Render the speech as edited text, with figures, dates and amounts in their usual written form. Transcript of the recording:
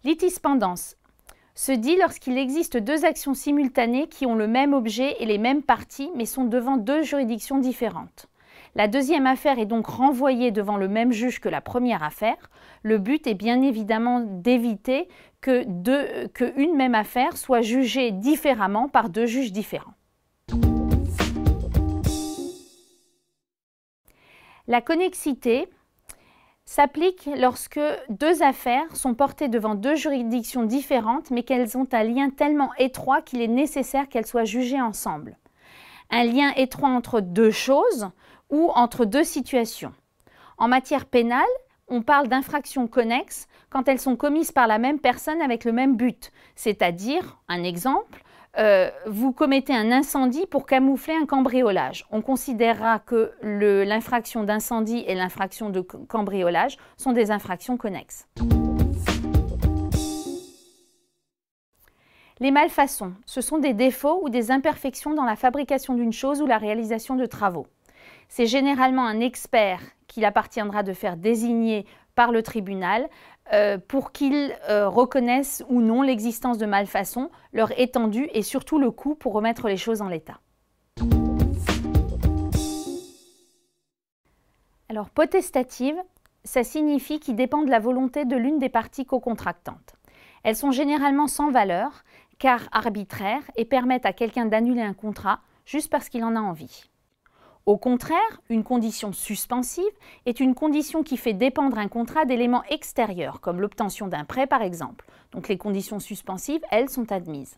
Litispendance se dit lorsqu'il existe deux actions simultanées qui ont le même objet et les mêmes parties, mais sont devant deux juridictions différentes. La deuxième affaire est donc renvoyée devant le même juge que la première affaire. Le but est bien évidemment d'éviter qu'une même affaire soit jugée différemment par deux juges différents. La connexité s'applique lorsque deux affaires sont portées devant deux juridictions différentes, mais qu'elles ont un lien tellement étroit qu'il est nécessaire qu'elles soient jugées ensemble. Un lien étroit entre deux choses ou entre deux situations. En matière pénale, on parle d'infractions connexes quand elles sont commises par la même personne avec le même but. C'est-à-dire, un exemple, vous commettez un incendie pour camoufler un cambriolage. On considérera que l'infraction d'incendie et l'infraction de cambriolage sont des infractions connexes. Les malfaçons, ce sont des défauts ou des imperfections dans la fabrication d'une chose ou la réalisation de travaux. C'est généralement un expert qu'il appartiendra de faire désigner par le tribunal pour qu'il reconnaisse ou non l'existence de malfaçons, leur étendue et surtout le coût pour remettre les choses en l'état. Alors, potestative, ça signifie qu'ils dépendent de la volonté de l'une des parties co-contractantes. Elles sont généralement sans valeur, car arbitraires, et permettent à quelqu'un d'annuler un contrat juste parce qu'il en a envie. Au contraire, une condition suspensive est une condition qui fait dépendre un contrat d'éléments extérieurs, comme l'obtention d'un prêt par exemple. Donc les conditions suspensives, elles, sont admises.